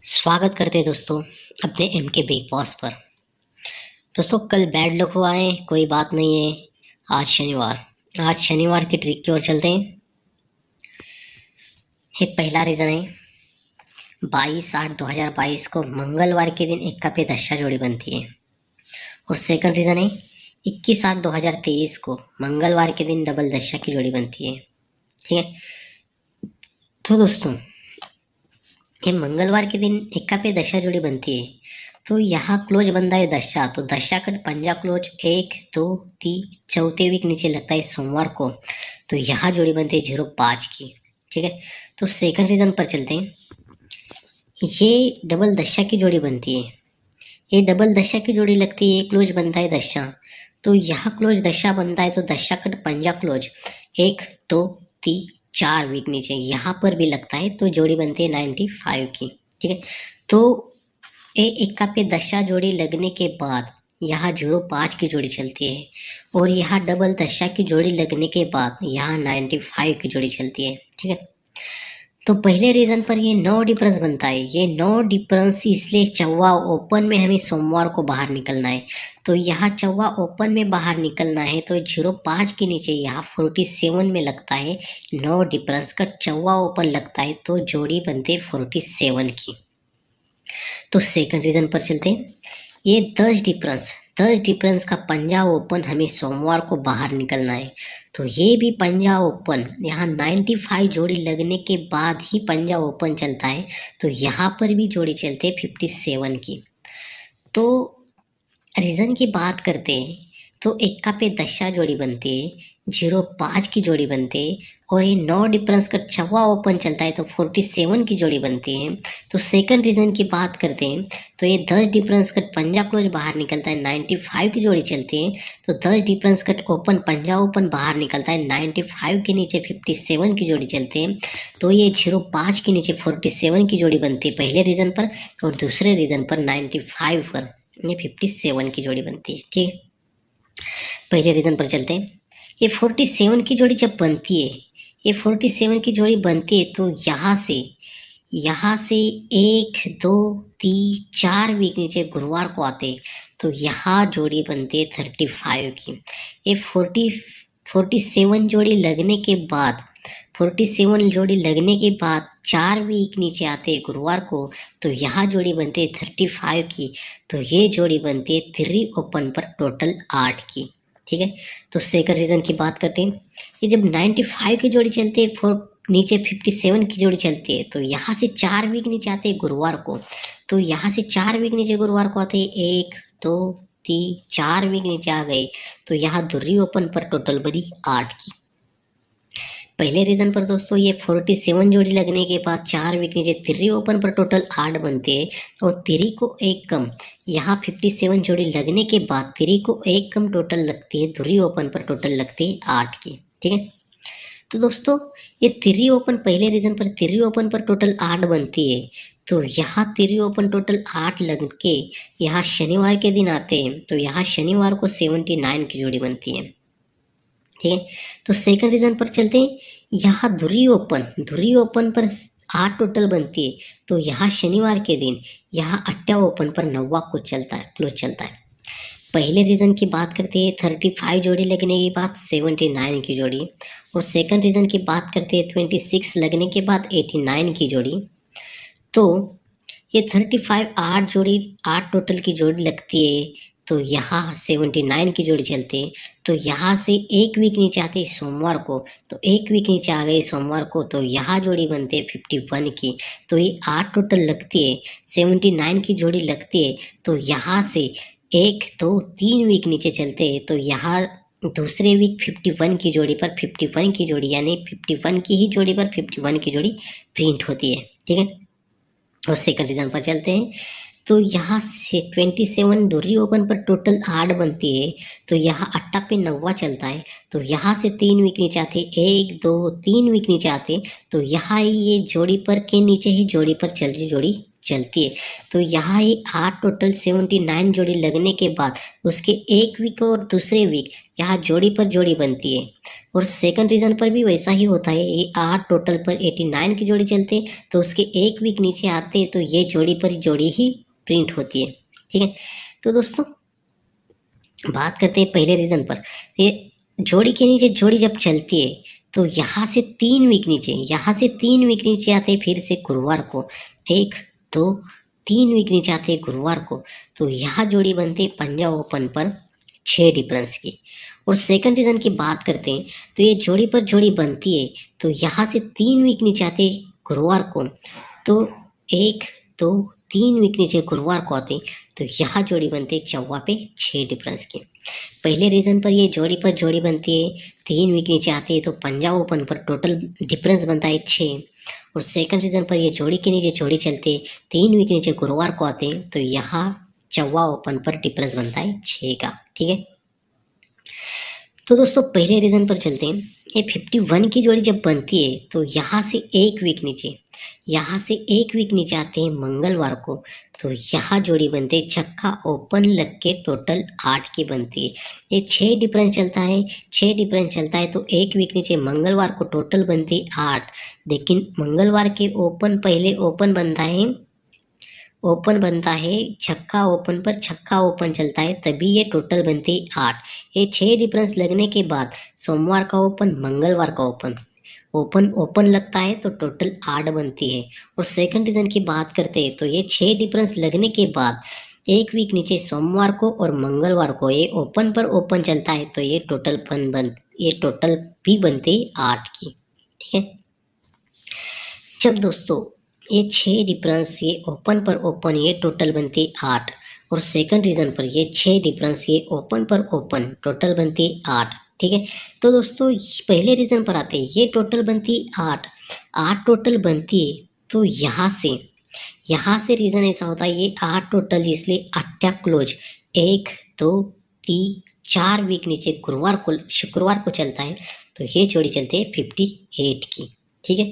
स्वागत करते हैं दोस्तों अपने एम के बिग बॉस पर। दोस्तों कल बैड लक हुआ है, कोई बात नहीं है। आज शनिवार की ट्रिक की ओर चलते हैं। ये पहला रीज़न है, 22/8/2022 को मंगलवार के दिन एक पे दशा जोड़ी बनती है। और सेकंड रीज़न है, 21/8/2023 को मंगलवार के दिन डबल दशा की जोड़ी बनती है। ठीक है, तो दोस्तों ये मंगलवार के दिन एक पे दशा जोड़ी बनती है, तो यहाँ क्लोज बनता है दशा। तो दशा का पंजा क्लोज 1 2 3 चौथे वीक नीचे लगता है सोमवार को, तो यहाँ जोड़ी बनती है 0-5 की। ठीक है, तो सेकंड रीजन पर चलते हैं। ये डबल दशा की जोड़ी बनती है, ये डबल दशा की जोड़ी लगती है, क्लोज बनता है दशा। तो यहाँ क्लोज दशा बनता है, तो दशा का पंजा क्लोज 1 2 3 4 वीक नीचे यहाँ पर भी लगता है, तो जोड़ी बनती है 95 की। ठीक है, तो ए इक्का पे दशा जोड़ी लगने के बाद यहाँ 0-5 की जोड़ी चलती है, और यहाँ डबल दशा की जोड़ी लगने के बाद यहाँ 95 की जोड़ी चलती है। ठीक है, तो पहले रीजन पर ये 9 डिफरेंस बनता है। ये 9 डिफरेंस इसलिए चौवा ओपन में हमें सोमवार को बाहर निकलना है, तो यहाँ चौवा ओपन में बाहर निकलना है, तो 0-5 के नीचे यहाँ 47 में लगता है। 9 डिफरेंस का चौवा ओपन लगता है, तो जोड़ी बनती है 47 की। तो सेकंड रीजन पर चलते हैं। ये 10 डिफरेंस का पंजा ओपन हमें सोमवार को बाहर निकलना है, तो ये भी पंजा ओपन यहाँ 95 जोड़ी लगने के बाद ही पंजा ओपन चलता है, तो यहाँ पर भी जोड़ी चलते हैं 57 की। तो रीज़न की बात करते हैं, तो इक्का पे दशा जोड़ी बनती है, 0-5 की जोड़ी बनती है, और ये 9 डिफरेंस का चौवा ओपन चलता है, तो 47 की जोड़ी बनती है। तो सेकंड रीज़न की बात करते हैं, तो ये 10 डिफरेंस का पंजा क्लोज बाहर निकलता है, 95 की जोड़ी चलती है। तो 10 डिफरेंस का ओपन पंजा ओपन बाहर निकलता है, 95 के नीचे 57 की जोड़ी चलती है, तो ये 0-5 के नीचे 47 की जोड़ी बनती है पहले रीज़न पर, और दूसरे रीज़न पर 95 पर ये 57 की जोड़ी बनती है। ठीक है, पहले रीज़न पर चलते हैं। ये 47 की जोड़ी जब बनती है, ये 47 की जोड़ी बनती है, तो यहाँ से 1 2 3 4 वीक नीचे गुरुवार को आते हैं, तो यहाँ जोड़ी बनती है 35 की। ये 47 जोड़ी लगने के बाद 47 जोड़ी लगने के बाद 4 वीक नीचे आते हैं गुरुवार को, तो यहाँ जोड़ी बनती है 35 की। तो ये जोड़ी बनती है 3 ओपन पर टोटल 8 की। ठीक है, तो सेकंड रीज़न की बात करते हैं। ये जब 95 की जोड़ी चलती है, नीचे 57 की जोड़ी चलती है, तो यहाँ से 4 वीक नीचे आते हैं गुरुवार को, तो यहाँ से 4 वीक नीचे गुरुवार को आते हैं 1 2 3 4 वीक नीचे आ गए, तो यहाँ दुर्री ओपन पर टोटल बनी 8 की। पहले रीज़न पर दोस्तों ये 47 जोड़ी लगने के बाद 4 वीक नीचे 3 ओपन पर टोटल 8 बनते हैं, और 3 को 1 कम यहाँ 57 जोड़ी लगने के बाद 3 को 1 कम टोटल लगती है, 3 ओपन पर टोटल लगती है 8 की। ठीक है, तो दोस्तों ये 3 ओपन पहले रीज़न पर 3 ओपन पर टोटल 8 बनती है, तो यहाँ 3 ओपन टोटल 8 लग के यहाँ शनिवार के दिन आते हैं, तो यहाँ शनिवार को 79 की जोड़ी बनती है। ठीक है, तो सेकंड रीज़न पर चलते हैं। यहाँ धुरी ओपन पर 8 टोटल बनती है, तो यहाँ शनिवार के दिन यहाँ 8 ओपन पर 9 को चलता है, क्लोज चलता है। पहले रीज़न की बात करते हैं, 35 जोड़ी लगने के बाद 79 की जोड़ी, और सेकंड रीज़न की बात करते हैं 26 लगने के बाद 89 की जोड़ी। तो ये 35 8 टोटल की जोड़ी लगती है, तो यहाँ 79 की जोड़ी चलती है, तो यहाँ से 1 वीक नीचे आते हैं सोमवार को, तो 1 वीक नीचे आ गए सोमवार को, तो यहाँ जोड़ी बनती है 51 की। तो ये 8 टोटल लगती है, 79 की जोड़ी लगती है, तो यहाँ से 1 2 3 वीक नीचे चलते हैं, तो यहाँ दूसरे वीक 51 की जोड़ी पर 51 की जोड़ी यानी 51 की ही जोड़ी पर 51 की जोड़ी प्रिंट होती है। ठीक है, और सेकंड रीज़न पर चलते हैं। तो यहाँ से 27 डोरी ओपन पर टोटल 8 बनती है, तो यहाँ 8 पे 9 चलता है, तो यहाँ से 3 वीक नीचे आते, 1 2 3 वीक नीचे आते, तो यहाँ ये जोड़ी पर के नीचे ही जोड़ी पर चल रही जोड़ी चलती है। तो यहाँ ये 8 टोटल 79 जोड़ी लगने के बाद उसके एक वीक और दूसरे वीक यहाँ जोड़ी पर जोड़ी बनती है। और सेकंड रीजन पर भी वैसा ही होता है, ये 8 टोटल पर 89 की जोड़ी चलते हैं तो उसके एक वीक नीचे आते हैं तो ये जोड़ी पर जोड़ी ही प्रिंट होती है। ठीक है, तो दोस्तों बात करते हैं पहले रीजन पर। ये जोड़ी के नीचे जोड़ी जब चलती है तो यहाँ से 3 वीक नीचे आते हैं फिर से गुरुवार को, 1 2 3 वीक नीचे आते हैं गुरुवार को, तो यहाँ जोड़ी बनती है पंजाब ओपन पर 6 डिफरेंस की। और सेकंड रीजन की बात करते हैं तो ये जोड़ी पर जोड़ी बनती है तो यहाँ से 3 वीक नीचे आते हैं गुरुवार को, तो 1 2 3 वीक नीचे गुरुवार को आते तो यहाँ जोड़ी बनती है चौवा पे 6 डिफरेंस की। पहले रीजन पर ये जोड़ी पर जोड़ी बनती है, 3 वीक नीचे आती है तो पंजाब ओपन पर टोटल डिफरेंस बनता है 6। और सेकंड रीजन पर ये जोड़ी के नीचे जोड़ी चलते 3 वीक नीचे गुरुवार को आते हैं तो यहाँ चौवा ओपन पर डिफरेंस बनता है 6 का। ठीक है, तो दोस्तों पहले रीजन पर चलते हैं। ये 51 की जोड़ी जब बनती है तो यहाँ से एक वीक नीचे आते हैं मंगलवार को, तो यहाँ जोड़ी बनते है छक्का ओपन लग के टोटल 8 की बनती है। ये 6 डिफरेंस चलता है तो एक वीक नीचे मंगलवार को टोटल बनती है 8। लेकिन मंगलवार के ओपन पहले ओपन बनता है छक्का ओपन पर छक्का ओपन चलता है तभी ये टोटल बनती है 8। ये 6 डिफरेंस लगने के बाद सोमवार का ओपन मंगलवार का ओपन लगता है तो टोटल 8 बनती है। और सेकंड रीजन की बात करते हैं तो ये 6 डिफरेंस लगने के बाद एक वीक नीचे सोमवार को और मंगलवार को ये ओपन पर ओपन चलता है तो ये टोटल भी बनती है 8 की। ठीक है, जब दोस्तों ये 6 डिफरेंस ये ओपन पर ओपन ये टोटल बनती है 8 और सेकंड रीजन पर ये 6 डिफरेंस ये ओपन पर ओपन टोटल बनती है 8। ठीक है, तो दोस्तों पहले रीजन पर आते हैं, ये टोटल बनती है 8 टोटल बनती है तो यहाँ से रीजन ऐसा होता है ये 8 टोटल इसलिए 8 क्लोज 1 2 3 4 वीक नीचे शुक्रवार को चलता है तो ये जोड़ी चलती है 58 की। ठीक है,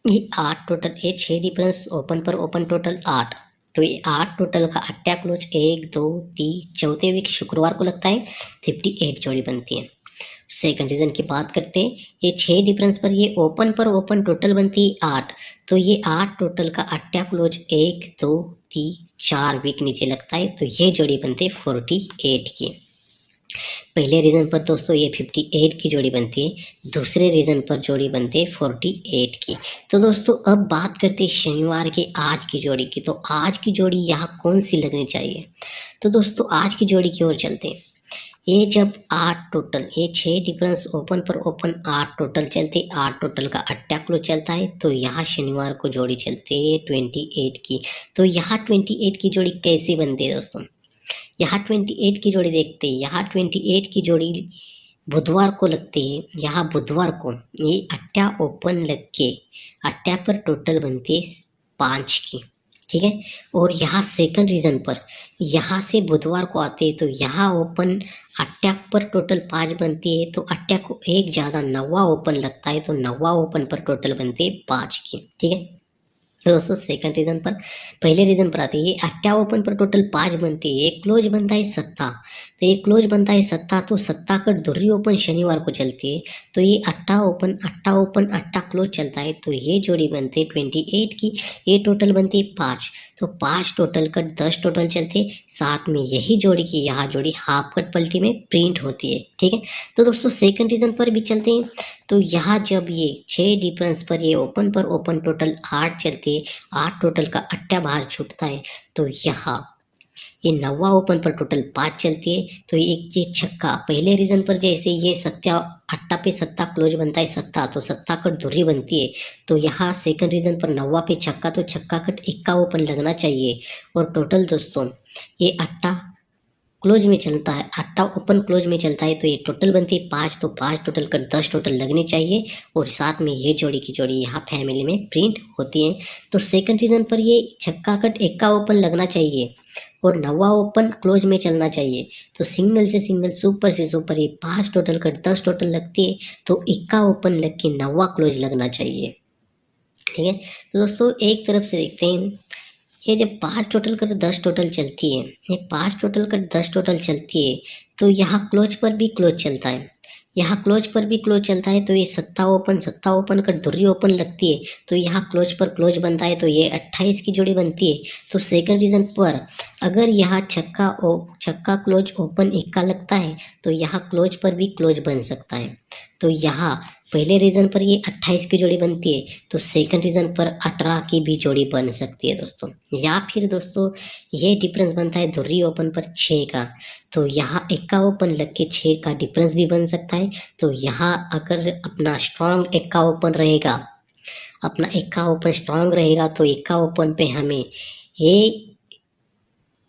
ये 8 टोटल ये 6 डिफरेंस ओपन पर ओपन टोटल 8, तो ये 8 टोटल का 8 क्लोज 1 2 3 चौथे वीक शुक्रवार को लगता है 58 जोड़ी बनती है। सेकंड रीजन की बात करते हैं, ये 6 डिफरेंस पर ये ओपन पर ओपन टोटल बनती है 8, तो ये 8 टोटल का 8 क्लोज 1 2 3 4 वीक नीचे लगता है तो ये जोड़ी बनती है 48 की। पहले रीजन पर दोस्तों ये 58 की जोड़ी बनती है, दूसरे रीजन पर जोड़ी बनती है 48 की। तो दोस्तों अब बात करते हैं शनिवार के आज की जोड़ी की। तो आज की जोड़ी यहाँ कौन सी लगनी चाहिए, तो दोस्तों आज की जोड़ी की ओर चलते हैं। ये जब 8 टोटल ये 6 डिफरेंस ओपन पर ओपन 8 टोटल चलते 8 टोटल का 8 क्लोज चलता है तो यहाँ शनिवार को जोड़ी चलती है 28 की। तो यहाँ 28 की जोड़ी कैसे बनती है दोस्तों, यहाँ 28 की जोड़ी देखते हैं। यहाँ 28 की जोड़ी बुधवार को लगती है, यहाँ बुधवार को ये 8 ओपन लग के 8 पर टोटल बनती है 5 की। ठीक है, और यहाँ सेकंड रीजन पर यहाँ से बुधवार को आते हैं तो यहाँ ओपन 8 पर टोटल 5 बनती है तो 8 को एक ज़्यादा 9वां ओपन लगता है तो 9वां ओपन पर टोटल बनती है 5 की। ठीक है, तो दोस्तों सेकंड रीजन पर पहले रीजन पर आती है ये 8 ओपन पर टोटल 5 बनती है, एक क्लोज बनता है 7, तो एक क्लोज बनता है 7 तो 7 का दूसरी ओपन शनिवार को चलती है तो ये 8 ओपन 8 क्लोज चलता है तो ये जोड़ी बनती है 28 की। ये टोटल बनती है 5, तो 5 टोटल का 10 टोटल चलते साथ में यही जोड़ी की यहाँ जोड़ी हाफ कट पलटी में प्रिंट होती है। ठीक है, तो दोस्तों सेकंड रीजन पर भी चलते हैं। तो यहाँ जब ये 6 डिफरेंस पर ये ओपन पर ओपन टोटल 8 चलते 8 टोटल का 8 बाहर छूटता है तो यहाँ ये 9वां ओपन पर टोटल 5 चलती है तो एक ये छक्का पहले रीजन पर जैसे ये 8 पे 7 क्लोज बनता है 7 तो 7 कट दूरी बनती है तो यहाँ सेकंड रीजन पर 9वां पे छक्का तो छक्का कट 1 ओपन लगना चाहिए। और टोटल दोस्तों ये 8 क्लोज में चलता है 8 ओपन क्लोज में चलता है तो ये टोटल बनती है 5, तो 5 टोटल कर 10 टोटल लगने चाहिए और साथ में ये जोड़ी की जोड़ी यहाँ फैमिली में प्रिंट होती है। तो सेकंड रीजन पर ये छक्का कट 1 ओपन लगना चाहिए और 9वां ओपन क्लोज में चलना चाहिए तो सिंगल से सिंगल सुपर से सुपर ये 5 टोटल कर 10 टोटल लगती है तो 1 ओपन लग के 9वां क्लोज लगना चाहिए। ठीक है। तो दोस्तों एक तरफ से देखते हैं, ये जब 5 टोटल कर 10 टोटल चलती है, ये 5 टोटल कर 10 टोटल चलती है, तो यहाँ क्लोज पर भी क्लोज चलता है, यहाँ क्लोज पर भी क्लोज चलता है, तो ये सत्ता ओपन कर धुर्री ओपन लगती है, तो यहाँ क्लोज पर क्लोज बनता है, तो ये 28 की जोड़ी बनती है। तो सेकंड रीजन पर अगर यहाँ छक्का क्लोज ओपन इक्का लगता है, तो यहाँ क्लोज पर भी क्लोज बन सकता है। तो यहाँ पहले रीजन पर ये 28 की जोड़ी बनती है, तो सेकंड रीजन पर 18 की भी जोड़ी बन सकती है दोस्तों। या फिर दोस्तों ये डिफरेंस बनता है धुर्री ओपन पर 6 का, तो यहाँ इक्का ओपन लग के 6 का डिफरेंस भी बन सकता है। तो यहाँ अगर अपना स्ट्रॉन्ग इक्का ओपन रहेगा, अपना इक्का ओपन स्ट्रॉन्ग रहेगा, तो इक्का ओपन पे हमें ये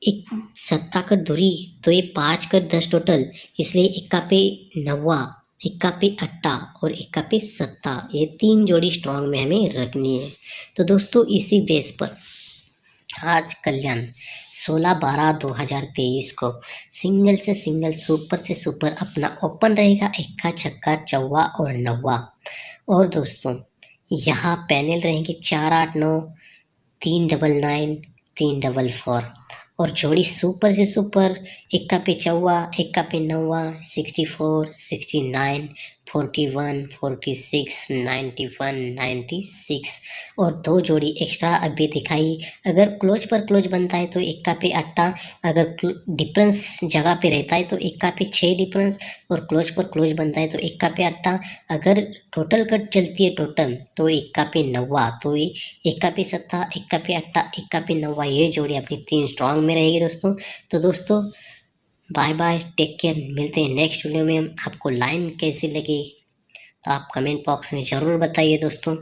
एक सत्ता कर धुरी, तो ये 5 कर 10 टोटल, इसलिए इक्का पे 9, इक्का पे 8 और इक्का पे 7, ये 3 जोड़ी स्ट्रॉन्ग में हमें रखनी है। तो दोस्तों इसी बेस पर आज कल्याण 16/12/2023 को सिंगल से सिंगल सुपर से सुपर अपना ओपन रहेगा इक्का छक्का चौवा और नौवा। और दोस्तों यहाँ पैनल रहेंगे 489, 399, 344 और जोड़ी सुपर से सुपर इक्का पे चौवा, इक्का पे नौवा, 64, 69, 41, 46, 91, 96 और 2 जोड़ी एक्स्ट्रा अभी दिखाई। अगर क्लोज पर क्लोज बनता है तो इक्का पे 8, अगर डिफरेंस जगह पे रहता है तो इक्का पे 6 डिफरेंस और क्लोज पर क्लोज बनता है तो इक्का पे 8, अगर टोटल कट चलती है टोटल तो इक्का पे 9, तो इक्का पे 7, इक्का पे 8, इक्का पे 9, ये जोड़ी अपनी 3 स्ट्रॉन्ग में रहेगी दोस्तों। तो दोस्तों बाय बाय, टेक केयर, मिलते हैं नेक्स्ट वीडियो में। आपको लाइन कैसी लगी तो आप कमेंट बॉक्स में ज़रूर बताइए दोस्तों।